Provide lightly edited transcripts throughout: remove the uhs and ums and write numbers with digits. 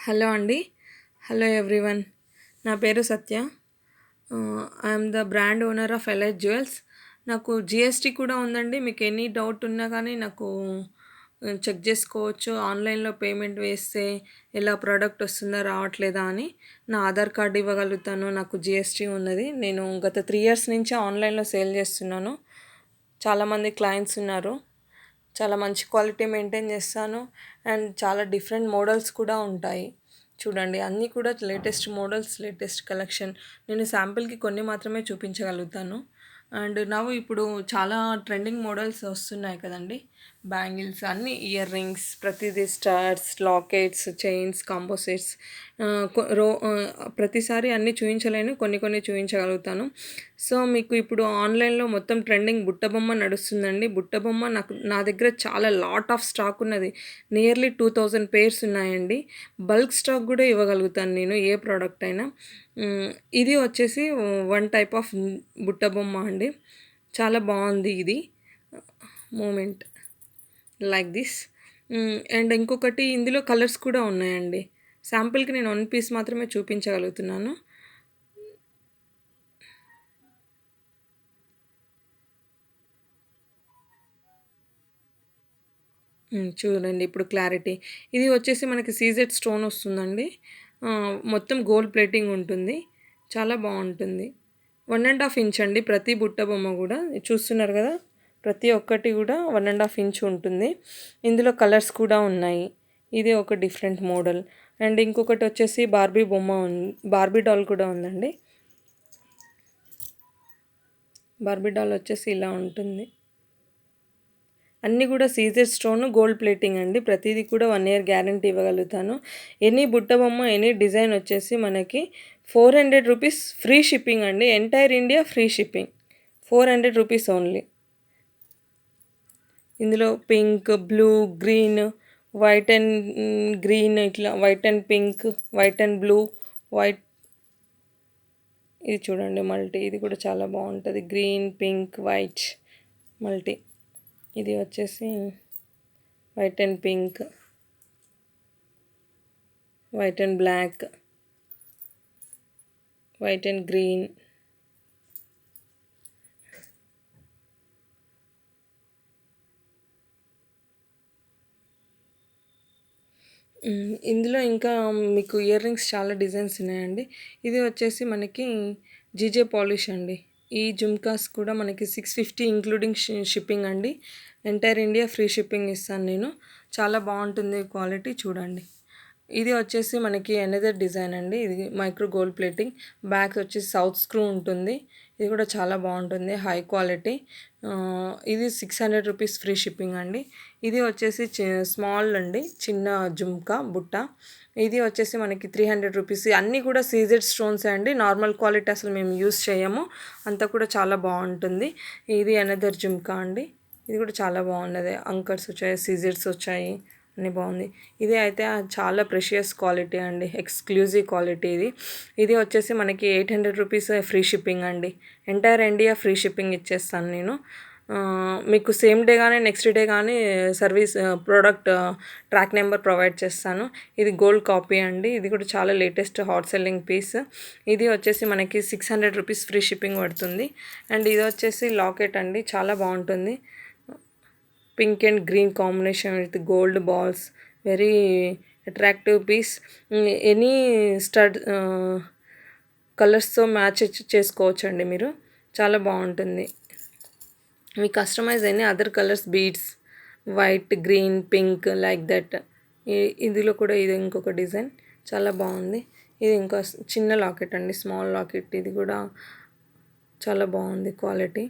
Hello అండి. Hello everyone. నా పేరు Satya. I am the brand owner of Elite Jewels. నాకు జీఎస్టీ కూడా ఉందండి. మీకు ఎనీ డౌట్ ఉన్నా కానీ నాకు చెక్ చేసుకోవచ్చు. ఆన్‌లైన్‌లో పేమెంట్ వేస్తే ఎలా ప్రోడక్ట్ వస్తుందా రావట్లేదా అని. నా ఆధార్ కార్డ్ ఇవ్వగలుగుతాను. నాకు జీఎస్టీ ఉన్నది. నేను గత 3 ఇయర్స్ నుంచి ఆన్‌లైన్‌లో సేల్ చేస్తున్నాను. చాలామంది క్లయింట్స్ ఉన్నారు. చాలా మంచి క్వాలిటీ మెయింటైన్ చేస్తాను. అండ్ చాలా డిఫరెంట్ మోడల్స్ కూడా ఉంటాయి. చూడండి అన్నీ కూడా లేటెస్ట్ మోడల్స్, లేటెస్ట్ కలెక్షన్. నేను శాంపిల్‌కి కొన్ని మాత్రమే చూపించగలుగుతాను. అండ్ ఇప్పుడు చాలా ట్రెండింగ్ మోడల్స్ వస్తున్నాయి కదండీ! బ్యాంగిల్స్ అన్నీ ఇయర్ రింగ్స్ ప్రతిదీ stars, lockets, chains, combo sets ప్రతిసారి అన్నీ చూయించలేను. కొన్ని కొన్ని చూయించగలుగుతాను. సో, మీకు ఇప్పుడు ఆన్‌లైన్‌లో మొత్తం ట్రెండింగ్ బుట్ట బొమ్మ నడుస్తుందండి. బుట్ట బొమ్మ నా దగ్గర చాలా లాట్ ఆఫ్ స్టాక్ ఉన్నది. నియర్లీ 2000 పెయిర్స్ ఉన్నాయండి. బల్క్ స్టాక్ గూడా ఇవ్వగలుగుతాను నేను ఏ ప్రోడక్ట్ అయినా. ఇది వచ్చేసి వన్ టైప్ ఆఫ్ బుట్ట బొమ్మ అండి. చాలా బావుంది ఇది. Moment like this. అండ్ ఇంకొకటి ఇందులో కలర్స్ కూడా ఉన్నాయండి. శాంపిల్‌కి నేను 1 పీస్ మాత్రమే చూపించగలుగుతున్నాను. చూడండి ఇప్పుడు క్లారిటీ. ఇది వచ్చేసి మనకి సీజెడ్ స్టోన్ వస్తుందండి. మొత్తం గోల్డ్ ప్లేటింగ్ ఉంటుంది. చాలా బావుంటుంది. 1 ½ ఇంచ్ అండి ప్రతి బుట్ట బొమ్మ గూడా. చూస్తున్నారు గదా! ప్రతి ఒక్కటి గూడా 1 ½ ఇంచ్ ఉంటుంది. ఇందులో కలర్స్ కూడా ఉన్నాయి. ఇది ఒక డిఫరెంట్ మోడల్. అండ్ ఇంకొకటొచ్చేసి బార్బీ బొమ్మ బార్బీ డాల్ కూడా ఉందండి. బార్బీ డాల్ వచ్చేసి ఇలా ఉంటుంది. అన్నీ కూడా సీజెడ్ స్టోన్ గోల్డ్ ప్లేటింగ్ అండి. ప్రతీది కూడా 1 ఇయర్ గ్యారంటీ ఇవ్వగలుగుతాను. ఎనీ బుట్ట బొమ్మ, ఎనీ డిజైన్ వచ్చేసి మనకి 400 రూపీస్ ఫ్రీ షిప్పింగ్ అండి. Entire India free shipping. 400 rupees only. ఇందులో pink, blue, green, white and green ఇట్లా white and pink, white and blue, white ఇది చూడండి మల్టీ. ఇది కూడా చాలా బాగుంటుంది. Green, pink, white multi. ఇది వచ్చేసి white and pink, white and black, white and green. ఇందులో ఇంకా మీకు ఇయర్ రింగ్స్ చాలా డిజైన్స్ ఉన్నాయండి. ఇది వచ్చేసి మనకి జీజే పాలిష్ అండి. ఈ జుమ్కాస్ కూడా మనకి 650 ఇంక్లూడింగ్ షిప్పింగ్ అండి. ఎంటైర్ ఇండియా ఫ్రీ షిప్పింగ్ ఇస్తాను నేను. చాలా బాగుంటుంది క్వాలిటీ చూడండి. ఇది వచ్చేసి మనకి ఎనదర్ డిజైన్ అండి. ఇది మైక్రో గోల్డ్ ప్లేటింగ్. బ్యాక్ వచ్చేసి సౌత్ స్క్రూ ఉంటుంది. ఇది కూడా చాలా బాగుంటుంది. High quality. ఇది 600 రూపీస్ ఫ్రీ షిప్పింగ్ అండి. ఇది వచ్చేసి స్మాల్ అండి. చిన్న జుమ్కా బుట్ట. ఇది వచ్చేసి మనకి 300 రూపీస్. అన్నీ కూడా సీజెడ్ స్టోన్సే అండి. నార్మల్ క్వాలిటీ అసలు మేము యూస్ చేయము. అంతా కూడా చాలా బాగుంటుంది. ఇది ఎనదర్ జుమ్కా అండి. ఇది కూడా చాలా బాగున్నది. అంకర్స్ వచ్చాయి, సీజెడ్స్ వచ్చాయి. అన్నీ బాగుంది. ఇది అయితే చాలా ప్రెషియస్ క్వాలిటీ అండి. ఎక్స్క్లూజివ్ క్వాలిటీ ఇది. ఇది వచ్చేసి మనకి 800 రూపీస్ ఫ్రీ షిప్పింగ్ అండి. ఎంటైర్ ఇండియా ఫ్రీ షిప్పింగ్ ఇచ్చేస్తాను నేను. మీకు సేమ్ డే కానీ నెక్స్ట్ డే కానీ service product track number provide చేస్తాను. ఇది గోల్డ్ కాపీ అండి. ఇది కూడా చాలా లేటెస్ట్ హాట్ సెల్లింగ్ పీస్. ఇది వచ్చేసి మనకి 600 రూపీస్ ఫ్రీ షిప్పింగ్ పడుతుంది. అండ్ ఇది వచ్చేసి లాకెట్ అండి. చాలా బాగుంటుంది. Pink and green combination with gold balls. Very attractive piece. Any stud కలర్స్తో మ్యాచ్ చేసుకోవచ్చండి మీరు. చాలా బాగుంటుంది. మీ customize any other colours beads white, green, pink like that. ఇందులో కూడా ఇది ఇంకొక డిజైన్ చాలా బాగుంది. ఇది ఇంకా చిన్న లాకెట్ అండి. Small locket. ఇది కూడా చాలా బాగుంది quality.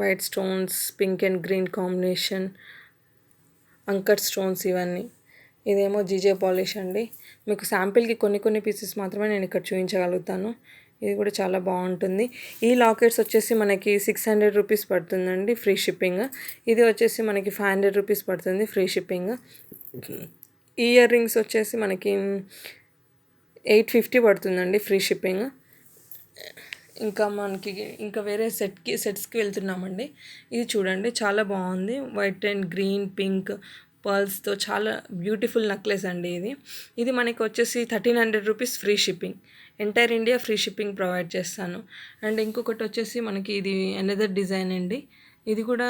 White stones, pink and green combination, anchor stones ఇవన్నీ. ఇదేమో జీజే పాలిష్ అండి. మీకు శాంపిల్కి కొన్ని కొన్ని పీసెస్ మాత్రమే నేను ఇక్కడ చూపించగలుగుతాను. ఇది కూడా చాలా బాగుంటుంది. ఈ లాకెట్స్ వచ్చేసి మనకి 600 రూపీస్ పడుతుందండి ఫ్రీ షిప్పింగ్. ఇది వచ్చేసి మనకి 500 రూపీస్ పడుతుంది ఫ్రీ షిప్పింగ్. ఇయర్ రింగ్స్ వచ్చేసి మనకి 850 పడుతుందండి ఫ్రీ షిప్పింగ్. ఇంకా వేరే సెట్స్కి వెళ్తున్నామండి. ఇది చూడండి చాలా బాగుంది. వైట్ అండ్ గ్రీన్, పింక్, పర్ల్స్తో చాలా బ్యూటిఫుల్ నెక్లెస్ అండి ఇది. ఇది మనకి వచ్చేసి 1300 rupees free shipping. Entire India free shipping provide చేస్తాను. అండ్ ఇంకొకటి వచ్చేసి మనకి ఇది అనదర్ డిజైన్ అండి. ఇది కూడా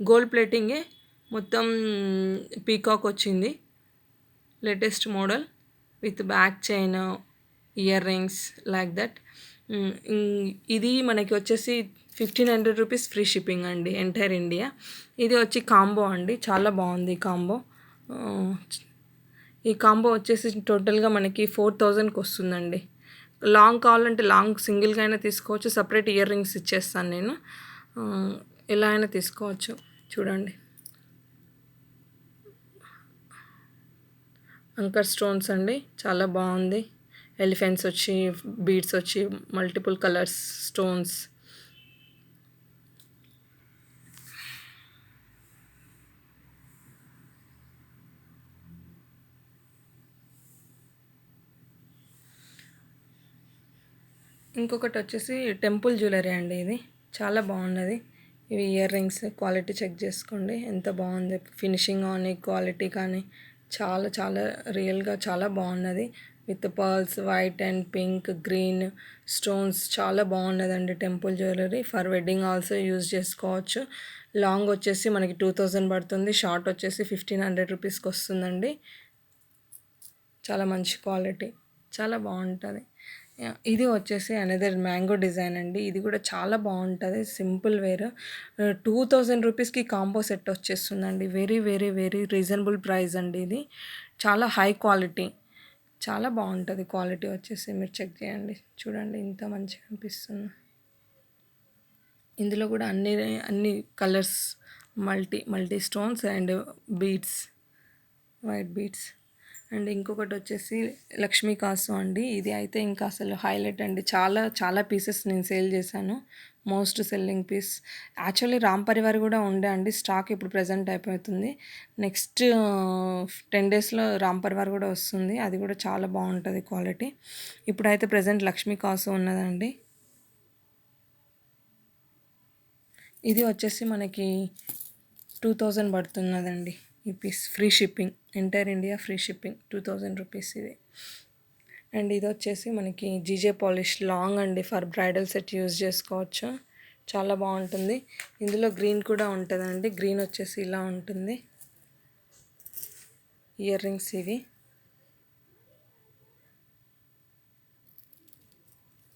గోల్డ్ ప్లేటింగే, మొత్తం పీకాక్ వచ్చింది, latest model with back chain, ear rings like that. ఇది మనకి వచ్చేసి 1500 రూపీస్ ఫ్రీ షిప్పింగ్ అండి ఎంటైర్ ఇండియా. ఇది వచ్చి కాంబో అండి, చాలా బాగుంది కాంబో. ఈ కాంబో వచ్చేసి టోటల్గా మనకి 4000కి వస్తుందండి. లాంగ్ కావాలంటే లాంగ్ సింగిల్గా అయినా తీసుకోవచ్చు, సపరేట్ ఇయర్ రింగ్స్ ఇచ్చేస్తాను నేను. ఎలా అయినా తీసుకోవచ్చు. చూడండి, అంకర్ స్టోన్స్ అండి, చాలా బాగుంది. ఎలిఫెంట్స్ వచ్చి, బీడ్స్ వచ్చి, మల్టిపుల్ కలర్స్ స్టోన్స్. ఇంకొకటి వచ్చేసి టెంపుల్ జ్యువెలరీ అండి, ఇది చాలా బాగున్నది. ఇవి ఇయర్ రింగ్స్ క్వాలిటీ చెక్ చేసుకోండి, ఎంత బాగుంది ఫినిషింగ్ కానీ క్వాలిటీ కానీ చాలా చాలా రియల్గా చాలా బాగున్నది. With pearls, white and pink, green stones, చాలా బాగున్నదండి temple jewellery. For wedding also use చేసుకోవచ్చు. లాంగ్ వచ్చేసి మనకి 2000 పడుతుంది, షార్ట్ వచ్చేసి 1500 రూపీస్కి వస్తుందండి. చాలా మంచి క్వాలిటీ, చాలా బాగుంటుంది. ఇది వచ్చేసి అనదర్ మ్యాంగో డిజైన్ అండి. ఇది కూడా చాలా బాగుంటుంది, సింపుల్ వేర్. 2000 రూపీస్కి కాంబో సెట్ వచ్చేస్తుందండి. Very very very reasonable price అండి. ఇది చాలా హై క్వాలిటీ, చాలా బాగుంటుంది క్వాలిటీ వచ్చేసి. మీరు చెక్ చేయండి, చూడండి ఇంత మంచిగా అనిపిస్తుంది. ఇందులో కూడా అన్ని colours, multi stones and beads, white beads. And ఇంకొకటి వచ్చేసి లక్ష్మీ కాసు అండి. ఇది అయితే ఇంకా అసలు హైలైట్ అండి. చాలా చాలా పీసెస్ నేను సేల్ చేశాను, most selling piece. Actually Ram Parivar కూడా ఉండే అండి, స్టాక్ ఇప్పుడు ప్రజెంట్ అయిపోతుంది. నెక్స్ట్ 10 డేస్లో రామ్ పరివార్ కూడా వస్తుంది, అది కూడా చాలా బాగుంటుంది క్వాలిటీ. ఇప్పుడైతే ప్రజెంట్ లక్ష్మీ కాసు ఉన్నదండి. ఇది వచ్చేసి మనకి 2000 పడుతున్నదండి ఈ piece. Free shipping, entire India free shipping, 2000 rupees ఇది. అండ్ ఇది వచ్చేసి మనకి జీజే పాలిష్ లాంగ్ అండి, ఫర్ బ్రైడల్ సెట్ యూజ్ చేసుకోవచ్చు, చాలా బాగుంటుంది. ఇందులో గ్రీన్ కూడా ఉంటుందండి. గ్రీన్ వచ్చేసి ఇలా ఉంటుంది. ఇయర్ రింగ్స్ ఇవి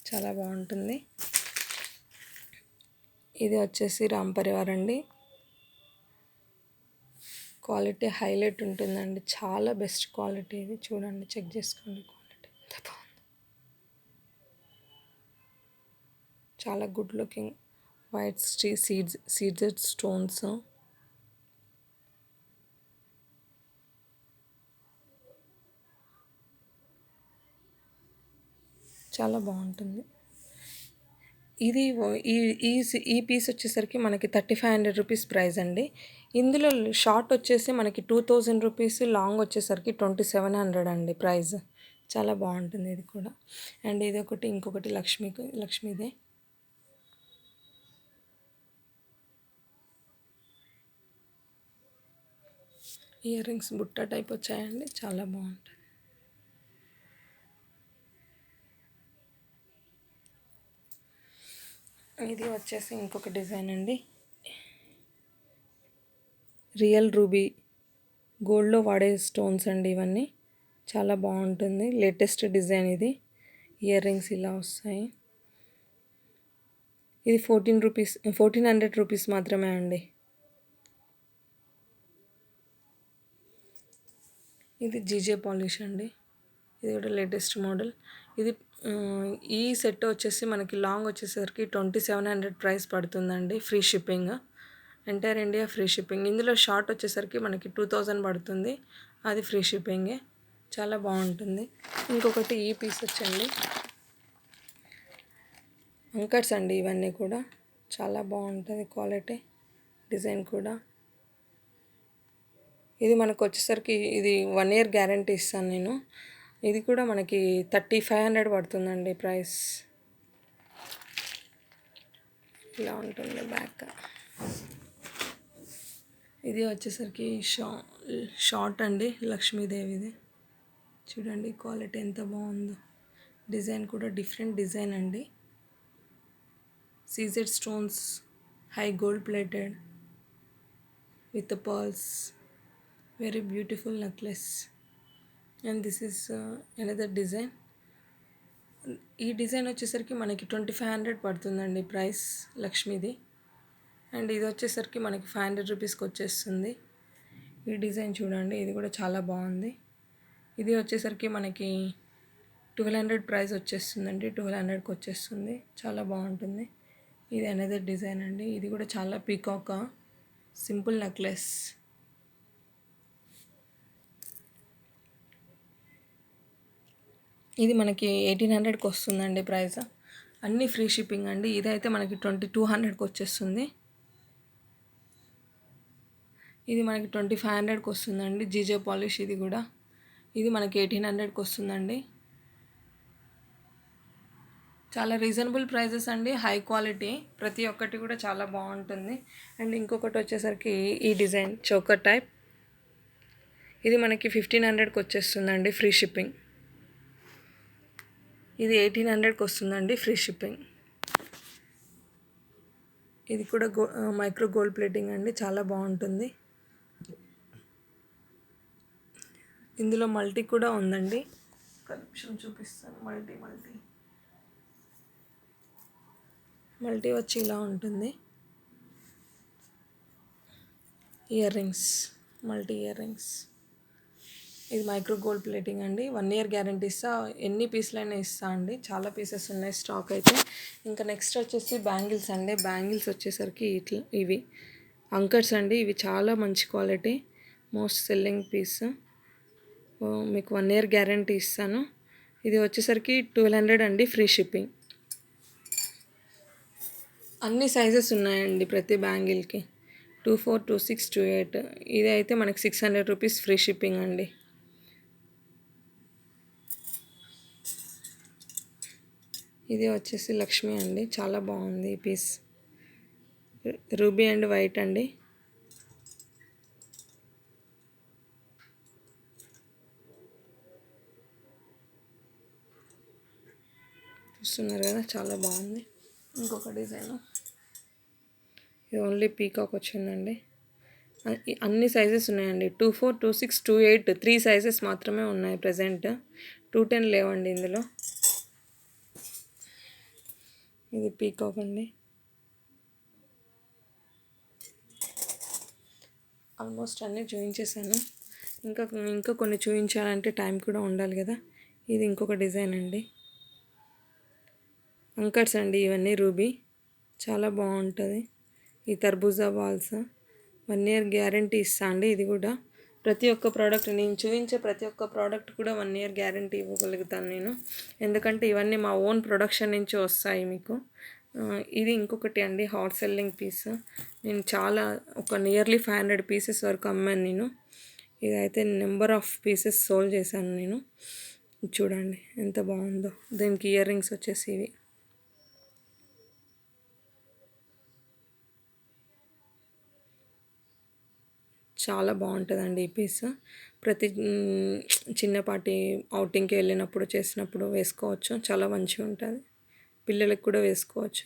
చాలా బాగుంటుంది. ఇది వచ్చేసి రామ్ పరివార్ అండి. క్వాలిటీ హైలైట్ ఉంటుందండి, చాలా బెస్ట్ క్వాలిటీ ఇది. చూడండి, చెక్ చేసుకోండి క్వాలిటీ ఎంత బాగుంది, చాలా good looking. White seeds stones, చాలా బాగుంటుంది. ఇది ఈ ఈ ఈ పీస్ వచ్చేసరికి మనకి 3500 రూపీస్ ప్రైస్ అండి. ఇందులో షార్ట్ వచ్చేసి మనకి 2000 రూపీస్, లాంగ్ వచ్చేసరికి 2700 అండి ప్రైస్. చాలా బాగుంటుంది ఇది కూడా. అండ్ ఇది ఒకటి, ఇంకొకటి లక్ష్మీదే. ఇయర్ రింగ్స్ బుట్ట టైప్ వచ్చాయండి, చాలా బాగుంటుంది. ఇది వచ్చేసి ఇంకొక డిజైన్ అండి, రియల్ రూబీ గోల్డ్లో వాడే స్టోన్స్ అండి ఇవన్నీ, చాలా బాగుంటుంది. లేటెస్ట్ డిజైన్ ఇది. ఇయర్ రింగ్స్ ఇలా వస్తాయి. ఇది 1400 రూపీస్ మాత్రమే అండి. ఇది జీజే పాలిష్ అండి, ఇది కూడా లేటెస్ట్ మోడల్. ఇది ఈ సెట్ వచ్చేసి మనకి లాంగ్ వచ్చేసరికి 2700 ప్రైస్ పడుతుందండి, free shipping, entire India free shipping. ఇందులో షార్ట్ వచ్చేసరికి మనకి 2000 పడుతుంది, అది ఫ్రీ షిప్పింగే, చాలా బాగుంటుంది. ఇంకొకటి ఈ పీస్ వచ్చండి, అంకర్స్ అండి, ఇవన్నీ కూడా చాలా బాగుంటుంది క్వాలిటీ, డిజైన్ కూడా. ఇది మనకు వచ్చేసరికి ఇది 1 ఇయర్ గ్యారంటీ ఇస్తాను నేను. ఇది కూడా మనకి 3500 పడుతుందండి ప్రైస్. ఇలా ఉంటుంది బ్యాక్. ఇది వచ్చేసరికి షార్ట్ అండి లక్ష్మీదేవిది. చూడండి క్వాలిటీ ఎంత బాగుందో. డిజైన్ కూడా డిఫరెంట్ డిజైన్ అండి. CZ stones, high gold plated with pearls. Very beautiful necklace. And this is another design. ఈ డిజైన్ వచ్చేసరికి మనకి 2500 పడుతుందండి ప్రైస్ లక్ష్మీది. అండ్ ఇది వచ్చేసరికి మనకి 500 రూపీస్కి వచ్చేస్తుంది. ఈ డిజైన్ చూడండి, ఇది కూడా చాలా బాగుంది. ఇది వచ్చేసరికి మనకి 1200 ప్రైస్ వచ్చేస్తుందండి. 1200కి వచ్చేస్తుంది. చాలా బాగుంటుంది. ఇది అనదర్ డిజైన్ అండి. ఇది కూడా చాలా పీకాక్ సింపుల్ నెక్లెస్. ఇది మనకి 1800కి వస్తుందండి ప్రైస్. అన్నీ ఫ్రీ షిప్పింగ్ అండి. ఇదైతే మనకి 2200కి వచ్చేస్తుంది. ఇది మనకి 2500కి వస్తుందండి. జీజే పాలిష్ ఇది కూడా. ఇది మనకి 1800కి వస్తుందండి. చాలా రీజనబుల్ ప్రైజెస్ అండి. హై క్వాలిటీ, ప్రతి ఒక్కటి కూడా చాలా బాగుంటుంది. అండ్ ఇంకొకటి వచ్చేసరికి ఈ డిజైన్ చోకర్ టైప్. ఇది మనకి 1500కి వచ్చేస్తుందండి ఫ్రీ షిప్పింగ్. ఇది 1800కి వస్తుందండి ఫ్రీ షిప్పింగ్. ఇది కూడా మైక్రో గోల్డ్ ప్లేటింగ్ అండి. చాలా బాగుంటుంది. ఇందులో మల్టీ కూడా ఉందండి. ఒక నిమిషం చూపిస్తాను. మల్టీ వచ్చి ఇలా ఉంటుంది. Ear rings, multi ear rings. ఇది మైక్రో గోల్డ్ ప్లేటింగ్ అండి. 1 year గ్యారంటీ ఇస్తా. ఎన్ని పీసులైనా ఇస్తా అండి. చాలా పీసెస్ ఉన్నాయి స్టాక్ అయితే. ఇంకా నెక్స్ట్ వచ్చేసి బ్యాంగిల్స్ అండి. బ్యాంగిల్స్ వచ్చేసరికి ఇవి అంకర్స్ అండి. ఇవి చాలా మంచి క్వాలిటీ, మోస్ట్ సెల్లింగ్ పీస్. మీకు 1 year గ్యారంటీ ఇస్తాను. ఇది వచ్చేసరికి 1200 అండి ఫ్రీ షిప్పింగ్. అన్ని సైజెస్ ఉన్నాయండి ప్రతి బ్యాంగిల్కి. 24, 26, 28. ఇది అయితే మనకి 600 రూపీస్ ఫ్రీ షిప్పింగ్ అండి. ఇది వచ్చేసి లక్ష్మి అండి. చాలా బాగుంది ఈ పీస్. రూబీ అండ్ వైట్ అండి. చూస్తున్నారు కదా, చాలా బాగుంది. ఇంకొక డిజైన్, ఇది ఓన్లీ పీకాక్ వచ్చిందండి. అన్ని సైజెస్ ఉన్నాయండి. 24, 26, 28 3 సైజెస్ మాత్రమే ఉన్నాయి ప్రజెంట్. 210 లేవండి ఇందులో. ఇది పీకాక్ అండి. ఆల్మోస్ట్ అన్నీ చూపించేసాను. ఇంకా కొన్ని చూపించాలంటే టైం కూడా ఉండాలి కదా. ఇది ఇంకొక డిజైన్ అండి. అంకర్స్ అండి ఇవన్నీ రూబీ. చాలా బాగుంటుంది. ఈ తర్బూజా బాల్స్ 1 year గ్యారంటీ ఇస్తా అండి. ఇది కూడా ప్రతి ఒక్క ప్రోడక్ట్, నేను చూపించే ప్రతి ఒక్క ప్రోడక్ట్ కూడా 1 year గ్యారంటీ ఇవ్వగలుగుతాను నేను. ఎందుకంటే ఇవన్నీ మా ఓన్ ప్రొడక్షన్ నుంచి వస్తాయి మీకు. ఇది ఇంకొకటి అండి, హాట్ సెల్లింగ్ పీస్. నేను చాలా ఒక నియర్లీ 500 పీసెస్ వరకు అమ్మాను నేను. ఇదైతే నెంబర్ ఆఫ్ పీసెస్ సోల్డ్ చేశాను నేను. చూడండి ఎంత బాగుందో. దీనికి ఇయర్ రింగ్స్ వచ్చేసి ఇవి. చాలా బాగుంటుందండి ఈ పీస్. ప్రతి చిన్నపాటి అవుటింగ్కి వెళ్ళినప్పుడు చేసినప్పుడు వేసుకోవచ్చు. చాలా మంచిగా ఉంటుంది. పిల్లలకు కూడా వేసుకోవచ్చు.